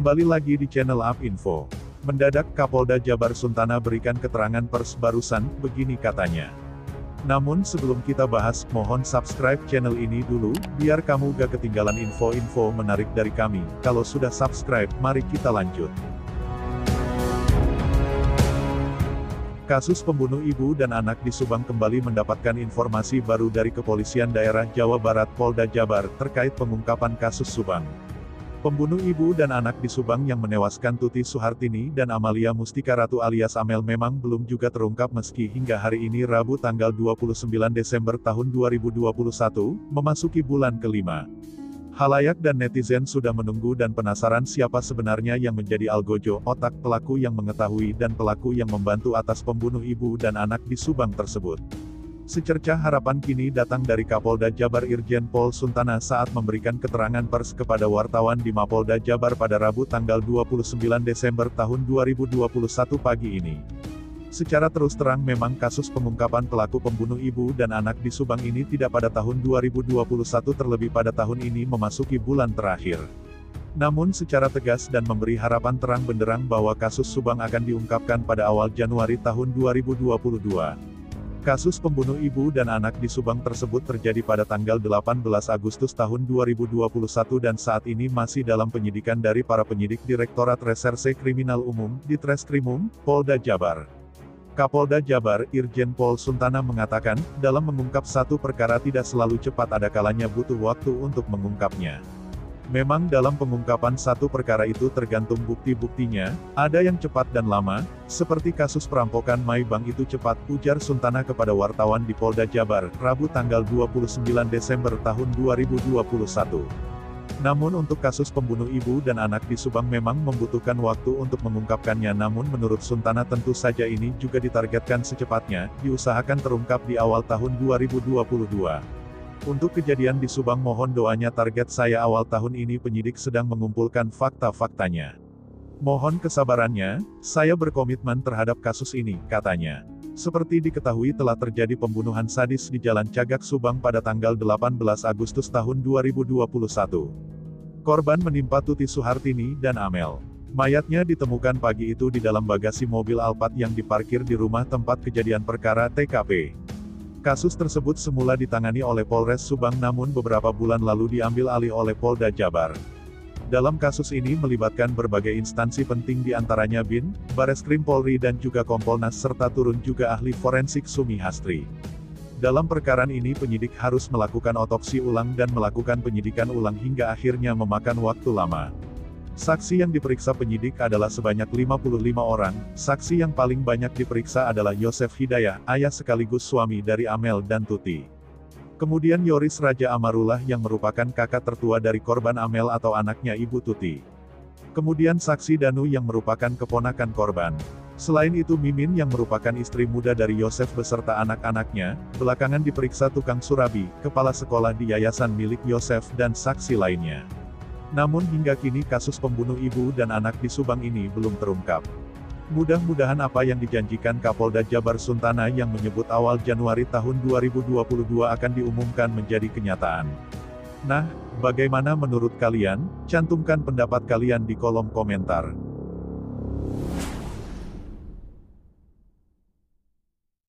Kembali lagi di channel Up Info. Mendadak Kapolda Jabar Suntana berikan keterangan pers barusan, begini katanya. Namun sebelum kita bahas, mohon subscribe channel ini dulu, biar kamu gak ketinggalan info-info menarik dari kami. Kalau sudah subscribe, mari kita lanjut. Kasus pembunuh ibu dan anak di Subang kembali mendapatkan informasi baru dari Kepolisian Daerah Jawa Barat Polda Jabar, terkait pengungkapan kasus Subang. Pembunuh ibu dan anak di Subang yang menewaskan Tuti Suhartini dan Amalia Mustika Ratu alias Amel memang belum juga terungkap meski hingga hari ini Rabu tanggal 29 Desember tahun 2021, memasuki bulan kelima. Khalayak dan netizen sudah menunggu dan penasaran siapa sebenarnya yang menjadi algojo, otak pelaku yang mengetahui dan pelaku yang membantu atas pembunuh ibu dan anak di Subang tersebut. Secercah harapan kini datang dari Kapolda Jabar Irjen Pol Suntana saat memberikan keterangan pers kepada wartawan di Mapolda Jabar pada Rabu tanggal 29 Desember tahun 2021 pagi ini. Secara terus terang memang kasus pengungkapan pelaku pembunuh ibu dan anak di Subang ini tidak pada tahun 2021 terlebih pada tahun ini memasuki bulan terakhir. Namun secara tegas dan memberi harapan terang benderang bahwa kasus Subang akan diungkapkan pada awal Januari tahun 2022. Kasus pembunuh ibu dan anak di Subang tersebut terjadi pada tanggal 18 Agustus tahun 2021 dan saat ini masih dalam penyidikan dari para penyidik Direktorat Reserse Kriminal Umum, Ditreskrimum, Polda Jabar. Kapolda Jabar, Irjen Pol Suntana mengatakan, dalam mengungkap satu perkara tidak selalu cepat, ada kalanya butuh waktu untuk mengungkapnya. Memang dalam pengungkapan satu perkara itu tergantung bukti-buktinya, ada yang cepat dan lama, seperti kasus perampokan Maybank itu cepat, ujar Suntana kepada wartawan di Polda Jabar, Rabu tanggal 29 Desember tahun 2021. Namun untuk kasus pembunuh ibu dan anak di Subang memang membutuhkan waktu untuk mengungkapkannya, namun menurut Suntana tentu saja ini juga ditargetkan secepatnya, diusahakan terungkap di awal tahun 2022. Untuk kejadian di Subang mohon doanya, target saya awal tahun ini penyidik sedang mengumpulkan fakta-faktanya. Mohon kesabarannya, saya berkomitmen terhadap kasus ini, katanya. Seperti diketahui telah terjadi pembunuhan sadis di Jalan Cagak Subang pada tanggal 18 Agustus tahun 2021. Korban menimpa Tuti Suhartini dan Amel. Mayatnya ditemukan pagi itu di dalam bagasi mobil Alphard yang diparkir di rumah tempat kejadian perkara TKP. Kasus tersebut semula ditangani oleh Polres Subang namun beberapa bulan lalu diambil alih oleh Polda Jabar. Dalam kasus ini melibatkan berbagai instansi penting diantaranya BIN, Bareskrim Polri dan juga Kompolnas serta turun juga ahli forensik Sumi Hastri. Dalam perkara ini penyidik harus melakukan otopsi ulang dan melakukan penyidikan ulang hingga akhirnya memakan waktu lama. Saksi yang diperiksa penyidik adalah sebanyak 55 orang, saksi yang paling banyak diperiksa adalah Yosef Hidayah, ayah sekaligus suami dari Amel dan Tuti. Kemudian Yoris Raja Amarullah yang merupakan kakak tertua dari korban Amel atau anaknya Ibu Tuti. Kemudian saksi Danu yang merupakan keponakan korban. Selain itu Mimin yang merupakan istri muda dari Yosef beserta anak-anaknya, belakangan diperiksa tukang surabi, kepala sekolah di yayasan milik Yosef dan saksi lainnya. Namun hingga kini kasus pembunuh ibu dan anak di Subang ini belum terungkap. Mudah-mudahan apa yang dijanjikan Kapolda Jabar Suntana yang menyebut awal Januari tahun 2022 akan diumumkan menjadi kenyataan. Nah, bagaimana menurut kalian? Cantumkan pendapat kalian di kolom komentar.